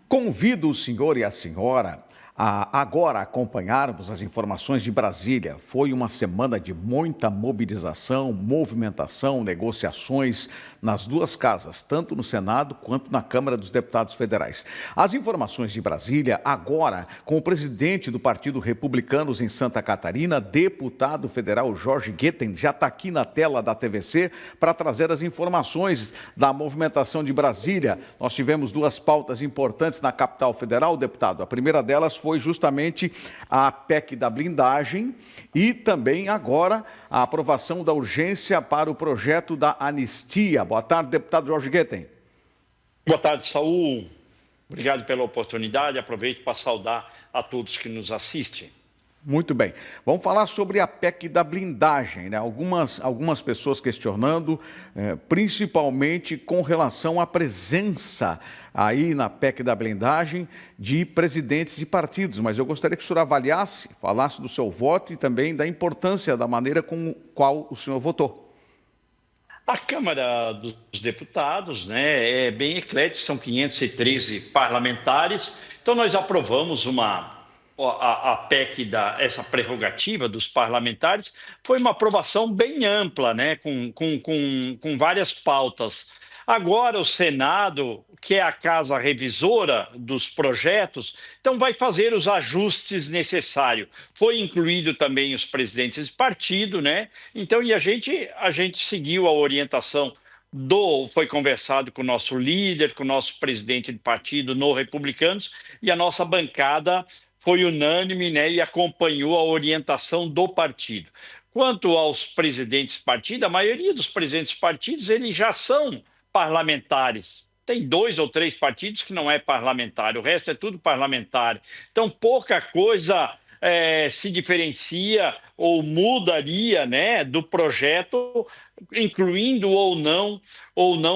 Convido o senhor e a senhora a agora acompanharmos as informações de Brasília. Foi uma semana de muita mobilização, movimentação, negociações nas duas casas, tanto no Senado quanto na Câmara dos Deputados Federais. As informações de Brasília agora com o presidente do Partido Republicanos em Santa Catarina, deputado federal Jorge Guetem, já está aqui na tela da TVC para trazer as informações da movimentação de Brasília. Nós tivemos duas pautas importantes na capital federal, deputado. A primeira delas foi justamente a PEC da blindagem e também agora a aprovação da urgência para o projeto da anistia. Boa tarde, deputado Jorge Guetem. Boa tarde, Saul. Obrigado pela oportunidade. Aproveito para saudar a todos que nos assistem. Muito bem. Vamos falar sobre a PEC da blindagem, né? Algumas pessoas questionando, principalmente com relação à presença aí na PEC da blindagem de presidentes de partidos. Mas eu gostaria que o senhor avaliasse, falasse do seu voto e também da importância da maneira com qual o senhor votou. A Câmara dos Deputados, né, é bem eclética, são 513 parlamentares, então nós aprovamos a PEC, essa prerrogativa dos parlamentares, foi uma aprovação bem ampla, né, com várias pautas. Agora o Senado, que é a casa revisora dos projetos, então vai fazer os ajustes necessários. Foi incluído também os presidentes de partido, né? Então, e a gente seguiu a orientação foi conversado com o nosso líder, com o nosso presidente de partido no Republicanos, e a nossa bancada foi unânime, né, e acompanhou a orientação do partido. Quanto aos presidentes de partido, a maioria dos presidentes de partidos, eles já são parlamentares. Tem 2 ou 3 partidos que não é parlamentar, o resto é tudo parlamentar. Então, pouca coisa se diferencia ou mudaria, né, do projeto, incluindo ou não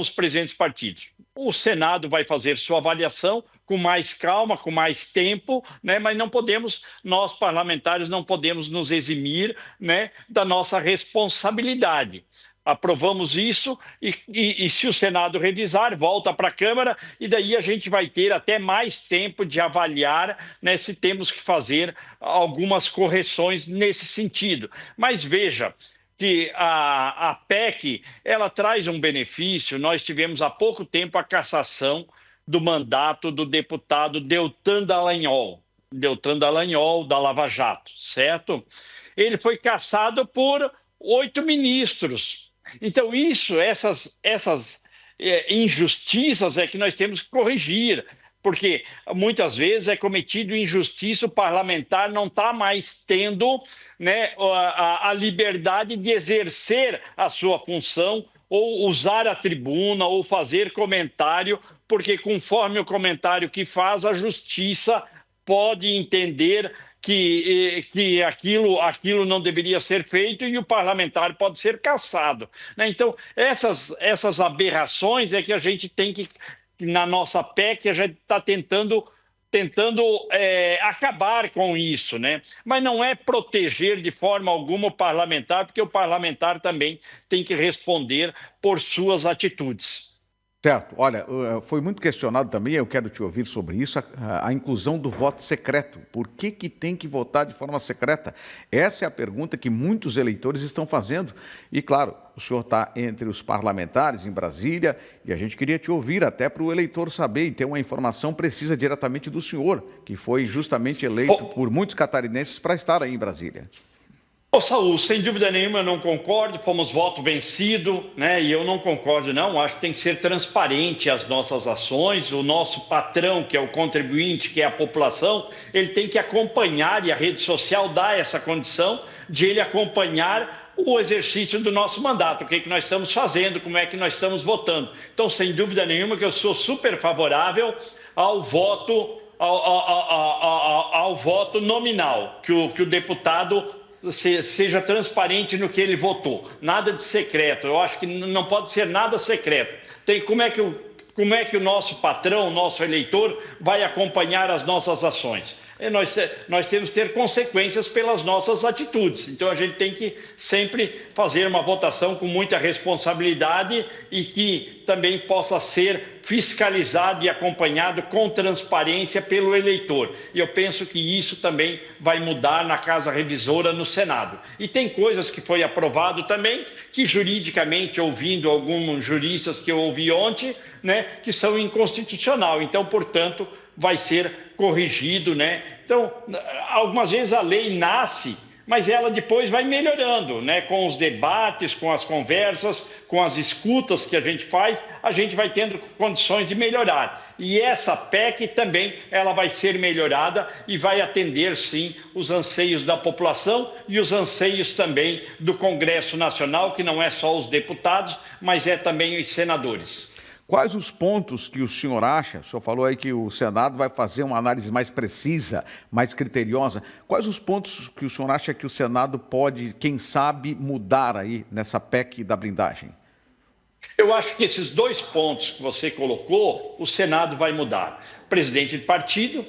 os presidentes de partidos. O Senado vai fazer sua avaliação com mais calma, com mais tempo, né? Mas não podemos, nós parlamentares, não podemos nos eximir, né, da nossa responsabilidade. Aprovamos isso e se o Senado revisar, volta para a Câmara e daí a gente vai ter até mais tempo de avaliar, né, se temos que fazer algumas correções nesse sentido. Mas veja que a PEC, ela traz um benefício. Nós tivemos há pouco tempo a cassação do mandato do deputado Deltan Dallagnol da Lava Jato, certo? Ele foi cassado por 8 ministros. Então, essas injustiças é que nós temos que corrigir, porque muitas vezes é cometido injustiça, o parlamentar não está mais tendo, né, a liberdade de exercer a sua função, ou usar a tribuna, ou fazer comentário, porque conforme o comentário que faz, a justiça pode entender que aquilo não deveria ser feito e o parlamentar pode ser cassado, né? Então, essas aberrações é que a gente tem que, na nossa PEC, a gente está tentando acabar com isso, né? Mas não é proteger de forma alguma o parlamentar, porque o parlamentar também tem que responder por suas atitudes. Certo. Olha, foi muito questionado também, eu quero te ouvir sobre isso, a inclusão do voto secreto. Por que tem que votar de forma secreta? Essa é a pergunta que muitos eleitores estão fazendo. E, claro, o senhor está entre os parlamentares em Brasília e a gente queria te ouvir até para o eleitor saber e ter uma informação precisa diretamente do senhor, que foi justamente eleito por muitos catarinenses para estar aí em Brasília. Saul, sem dúvida nenhuma eu não concordo, fomos voto vencido, né? E eu não concordo não, acho que tem que ser transparente as nossas ações, o nosso patrão, que é o contribuinte, que é a população, ele tem que acompanhar, e a rede social dá essa condição de ele acompanhar o exercício do nosso mandato, o que nós estamos fazendo, como é que nós estamos votando. Então, sem dúvida nenhuma que eu sou super favorável ao voto, ao voto nominal, que o deputado seja transparente no que ele votou. Nada de secreto. Eu acho que não pode ser nada secreto. Como é que o nosso patrão, o nosso eleitor, vai acompanhar as nossas ações? nós temos que ter consequências pelas nossas atitudes. Então, a gente tem que sempre fazer uma votação com muita responsabilidade e que também possa ser fiscalizado e acompanhado com transparência pelo eleitor. E eu penso que isso também vai mudar na Casa Revisora no Senado. E tem coisas que foi aprovado também, que juridicamente, ouvindo alguns juristas que eu ouvi ontem, né, que são inconstitucional. Então, portanto, vai ser corrigido, né? Então, algumas vezes a lei nasce, mas ela depois vai melhorando, né? Com os debates, com as conversas, com as escutas que a gente faz, a gente vai tendo condições de melhorar. E essa PEC também, ela vai ser melhorada e vai atender, sim, os anseios da população e os anseios também do Congresso Nacional, que não é só os deputados, mas é também os senadores. Quais os pontos que o senhor acha? O senhor falou aí que o Senado vai fazer uma análise mais precisa, mais criteriosa. Quais os pontos que o senhor acha que o Senado pode, quem sabe, mudar aí nessa PEC da blindagem? Eu acho que esses 2 pontos que você colocou, o Senado vai mudar. Presidente de partido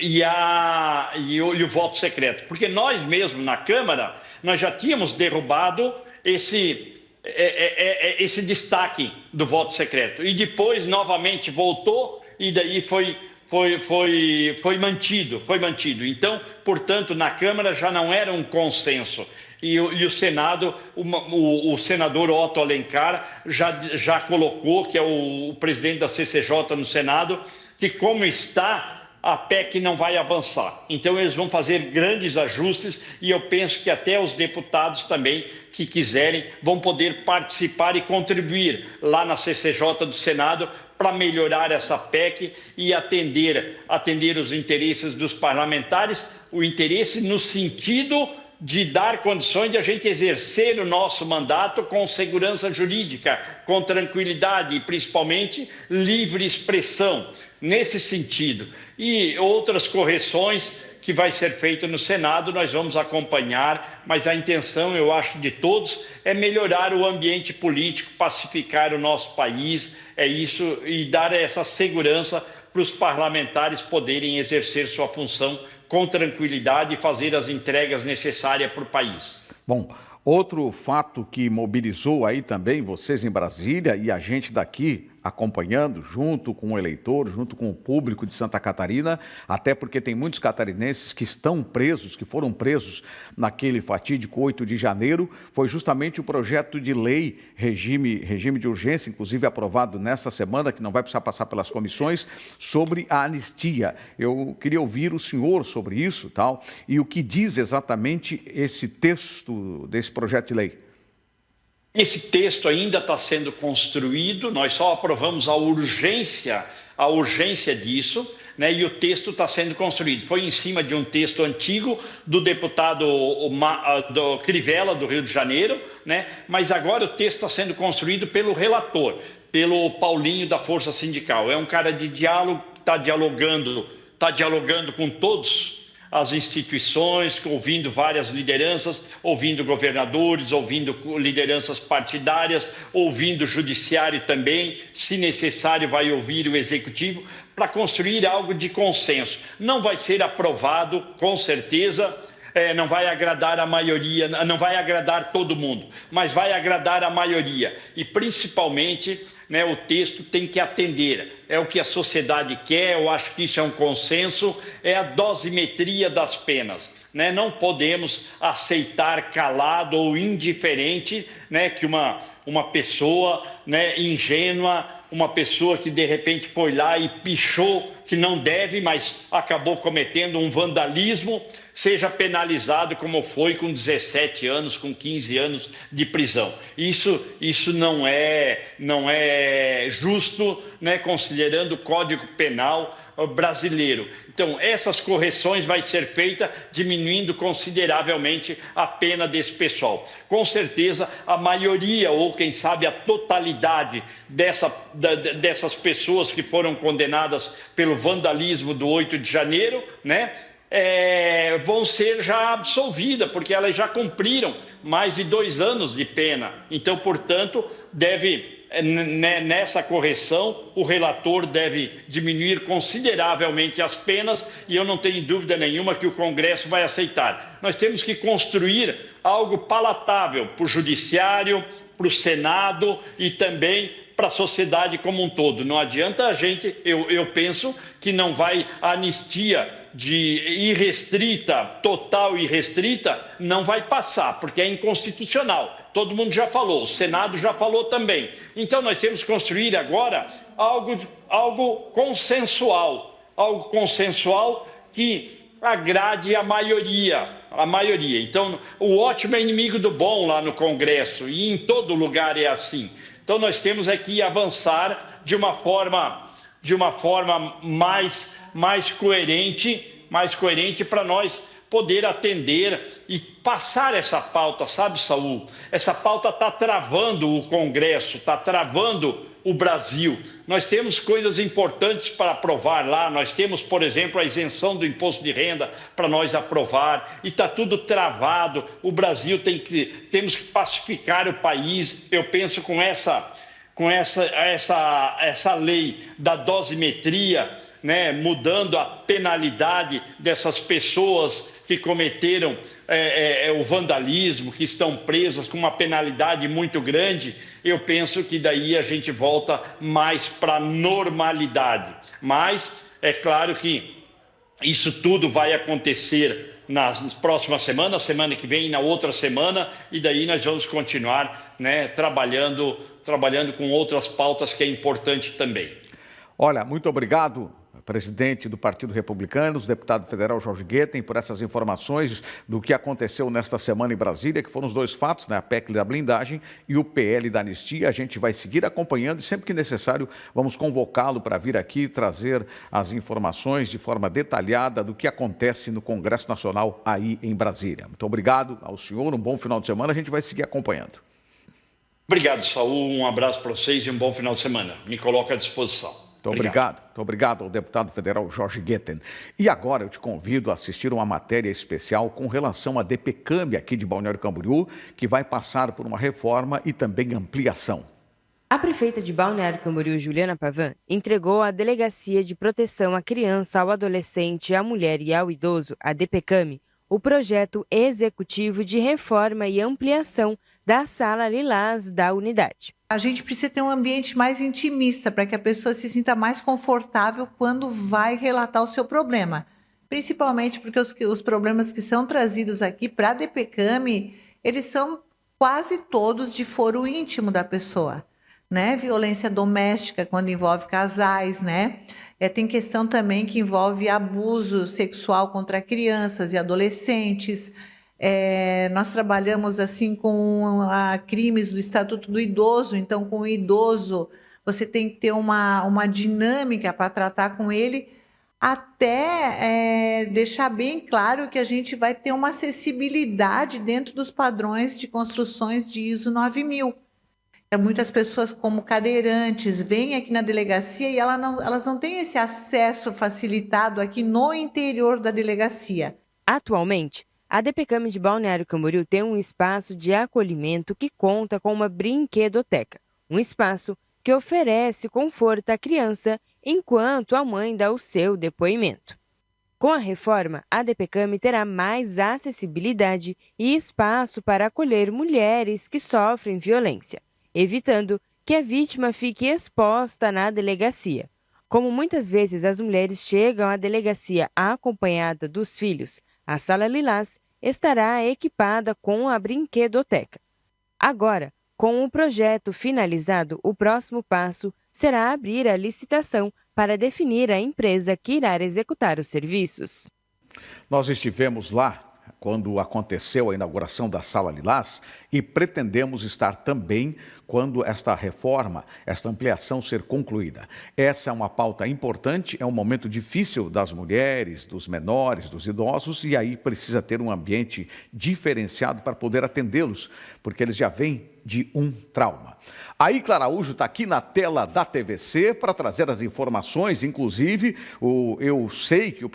e o voto secreto. Porque nós mesmos, na Câmara, nós já tínhamos derrubado esse destaque do voto secreto. E depois, novamente, voltou e daí foi mantido. Então, portanto, na Câmara já não era um consenso. E o Senado, o senador Otto Alencar já colocou, que é o presidente da CCJ no Senado, que como está, a PEC não vai avançar. Então, eles vão fazer grandes ajustes e eu penso que até os deputados também, que quiserem, vão poder participar e contribuir lá na CCJ do Senado para melhorar essa PEC e atender os interesses dos parlamentares, o interesse no sentido de dar condições de a gente exercer o nosso mandato com segurança jurídica, com tranquilidade e, principalmente, livre expressão, nesse sentido. E outras correções que vai ser feita no Senado, nós vamos acompanhar, mas a intenção, eu acho, de todos é melhorar o ambiente político, pacificar o nosso país, é isso, e dar essa segurança para os parlamentares poderem exercer sua função com tranquilidade e fazer as entregas necessárias para o país. Bom, outro fato que mobilizou aí também vocês em Brasília e a gente daqui acompanhando, junto com o eleitor, junto com o público de Santa Catarina, até porque tem muitos catarinenses que estão presos, que foram presos naquele fatídico 8 de janeiro, foi justamente o projeto de lei, regime de urgência, inclusive aprovado nesta semana, que não vai precisar passar pelas comissões, sobre a anistia. Eu queria ouvir o senhor sobre isso, tal, e o que diz exatamente esse texto desse projeto de lei. Esse texto ainda está sendo construído, nós só aprovamos a urgência disso, né, e o texto está sendo construído. Foi em cima de um texto antigo do deputado do Crivella, do Rio de Janeiro, né, mas agora o texto está sendo construído pelo relator, pelo Paulinho da Força Sindical. É um cara de diálogo, está dialogando com todos as instituições, ouvindo várias lideranças, ouvindo governadores, ouvindo lideranças partidárias, ouvindo o judiciário também, se necessário vai ouvir o executivo, para construir algo de consenso. Não vai ser aprovado, com certeza, não vai agradar a maioria, não vai agradar todo mundo, mas vai agradar a maioria. E, principalmente, né, o texto tem que atender. É o que a sociedade quer, eu acho que isso é um consenso, é a dosimetria das penas. Né? Não podemos aceitar calado ou indiferente, né, que uma pessoa, né, ingênua, uma pessoa que de repente foi lá e pichou, que não deve, mas acabou cometendo um vandalismo, seja penalizado como foi com 17 anos, com 15 anos de prisão. Isso não é justo, né, considerando o Código Penal brasileiro. Então, essas correções vai ser feita diminuindo consideravelmente a pena desse pessoal. Com certeza, a maioria, ou quem sabe a totalidade dessas pessoas que foram condenadas pelo vandalismo do 8 de janeiro, né, vão ser já absolvidas, porque elas já cumpriram mais de 2 anos de pena. Então, portanto, deve nessa correção, o relator deve diminuir consideravelmente as penas e eu não tenho dúvida nenhuma que o Congresso vai aceitar. Nós temos que construir algo palatável para o Judiciário, para o Senado e também para a sociedade como um todo. Não adianta a gente, eu penso que não vai a anistia de irrestrita, total e irrestrita, não vai passar, porque é inconstitucional. Todo mundo já falou, o Senado já falou também. Então nós temos que construir agora algo consensual que agrade a maioria. Então, o ótimo é inimigo do bom lá no Congresso, e em todo lugar é assim. Então nós temos que avançar de uma forma mais coerente para nós poder atender e passar essa pauta, sabe, Saul? Essa pauta está travando o Congresso, está travando o Brasil. Nós temos coisas importantes para aprovar lá, nós temos, por exemplo, a isenção do imposto de renda para nós aprovar, e está tudo travado. O Brasil temos que pacificar o país. Eu penso com essa lei da dosimetria, né, mudando a penalidade dessas pessoas que cometeram o vandalismo, que estão presas com uma penalidade muito grande, eu penso que daí a gente volta mais para a normalidade. Mas é claro que isso tudo vai acontecer nas próximas semanas, semana que vem, na outra semana, e daí nós vamos continuar, né, trabalhando com outras pautas que é importante também. Olha, muito obrigado, presidente do Partido Republicano, deputado federal Jorge Guetem, por essas informações do que aconteceu nesta semana em Brasília, que foram os dois fatos, né, a PEC da blindagem e o PL da anistia. A gente vai seguir acompanhando e sempre que necessário vamos convocá-lo para vir aqui trazer as informações de forma detalhada do que acontece no Congresso Nacional aí em Brasília. Muito obrigado ao senhor, um bom final de semana, a gente vai seguir acompanhando. Obrigado, Saul, um abraço para vocês e um bom final de semana. Me coloco à disposição. Muito obrigado ao deputado federal Jorge Guetem. E agora eu te convido a assistir uma matéria especial com relação à DPCAM aqui de Balneário Camboriú, que vai passar por uma reforma e também ampliação. A prefeita de Balneário Camboriú, Juliana Pavan, entregou à Delegacia de Proteção à Criança, ao Adolescente, à Mulher e ao Idoso, a DPCAM, o projeto executivo de reforma e ampliação da Sala Lilás da unidade. A gente precisa ter um ambiente mais intimista para que a pessoa se sinta mais confortável quando vai relatar o seu problema. Principalmente porque os problemas que são trazidos aqui para a DPCAM, eles são quase todos de foro íntimo da pessoa, né? Violência doméstica quando envolve casais, né? Tem questão também que envolve abuso sexual contra crianças e adolescentes. Nós trabalhamos assim com crimes do Estatuto do Idoso, então com o idoso você tem que ter uma dinâmica para tratar com ele, até deixar bem claro que a gente vai ter uma acessibilidade dentro dos padrões de construções de ISO 9000. Muitas pessoas como cadeirantes vêm aqui na delegacia e elas não têm esse acesso facilitado aqui no interior da delegacia. Atualmente, a DPCAM de Balneário Camboriú tem um espaço de acolhimento que conta com uma brinquedoteca, um espaço que oferece conforto à criança enquanto a mãe dá o seu depoimento. Com a reforma, a DPCAM terá mais acessibilidade e espaço para acolher mulheres que sofrem violência, evitando que a vítima fique exposta na delegacia. Como muitas vezes as mulheres chegam à delegacia acompanhada dos filhos, a Sala Lilás estará equipada com a brinquedoteca. Agora, com o projeto finalizado, o próximo passo será abrir a licitação para definir a empresa que irá executar os serviços. Nós estivemos lá quando aconteceu a inauguração da Sala Lilás e pretendemos estar também quando esta reforma, esta ampliação ser concluída. Essa é uma pauta importante, é um momento difícil das mulheres, dos menores, dos idosos, e aí precisa ter um ambiente diferenciado para poder atendê-los, porque eles já vêm de um trauma. A Icla Araújo está aqui na tela da TVC para trazer as informações, inclusive eu sei que o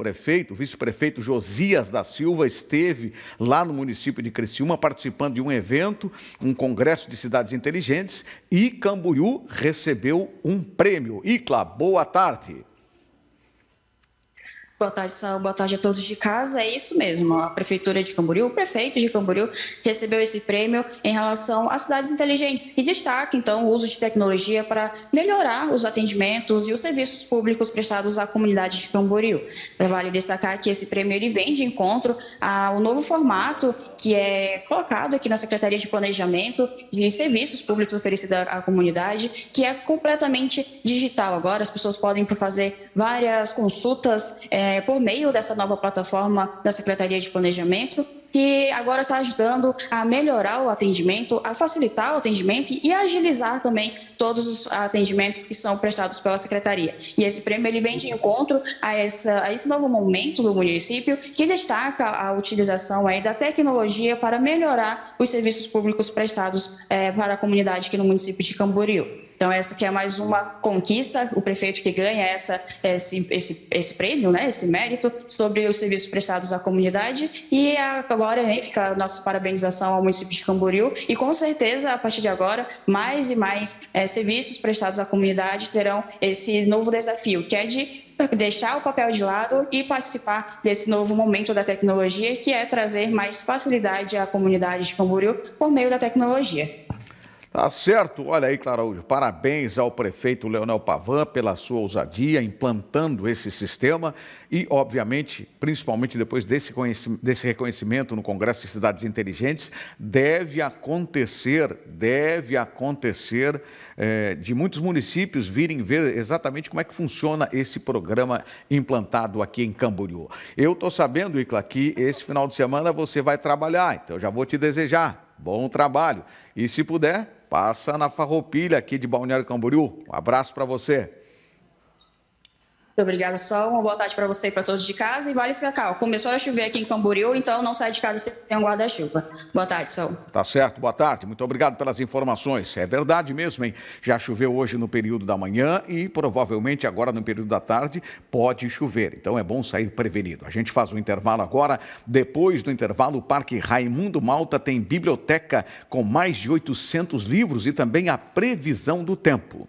vice-prefeito Josias da Silva esteve lá no município de Criciúma participando de um evento, um congresso de cidades inteligentes, e Camboriú recebeu um prêmio. Icla, boa tarde. Boa tarde, Sal. Boa tarde a todos de casa. É isso mesmo. A Prefeitura de Camboriú, o prefeito de Camboriú, recebeu esse prêmio em relação às cidades inteligentes, que destaca, então, o uso de tecnologia para melhorar os atendimentos e os serviços públicos prestados à comunidade de Camboriú. Vale destacar que esse prêmio ele vem de encontro ao novo formato que é colocado aqui na Secretaria de Planejamento de Serviços Públicos oferecidos à comunidade, que é completamente digital. Agora, as pessoas podem fazer várias consultas por meio dessa nova plataforma da Secretaria de Planejamento, que agora está ajudando a melhorar o atendimento, a facilitar o atendimento e agilizar também todos os atendimentos que são prestados pela Secretaria. E esse prêmio ele vem de encontro a esse novo momento do município, que destaca a utilização aí da tecnologia para melhorar os serviços públicos prestados para a comunidade aqui no município de Camboriú. Então, essa que é mais uma conquista, o prefeito que ganha esse prêmio, né, esse mérito sobre os serviços prestados à comunidade. E agora fica a nossa parabenização ao município de Camboriú. E, com certeza, a partir de agora, mais e mais serviços prestados à comunidade terão esse novo desafio, que é de deixar o papel de lado e participar desse novo momento da tecnologia, que é trazer mais facilidade à comunidade de Camboriú por meio da tecnologia. Tá certo. Olha aí, Icla Araújo, parabéns ao prefeito Leonel Pavan pela sua ousadia implantando esse sistema e, obviamente, principalmente depois desse reconhecimento no Congresso de Cidades Inteligentes, deve acontecer de muitos municípios virem ver exatamente como é que funciona esse programa implantado aqui em Camboriú. Eu estou sabendo, Icla, que esse final de semana você vai trabalhar, então eu já vou te desejar bom trabalho. E se puder, passa na Farroupilha aqui de Balneário Camboriú. Um abraço para você. Muito obrigada, Sol. Uma boa tarde para você e para todos de casa. E vale destacar, começou a chover aqui em Camboriú, então não sai de casa sem ter um guarda-chuva. Boa tarde, Sol. Tá certo, boa tarde. Muito obrigado pelas informações. É verdade mesmo, hein? Já choveu hoje no período da manhã e provavelmente agora no período da tarde pode chover. Então é bom sair prevenido. A gente faz um intervalo agora. Depois do intervalo, o Parque Raimundo Malta tem biblioteca com mais de 800 livros e também a previsão do tempo.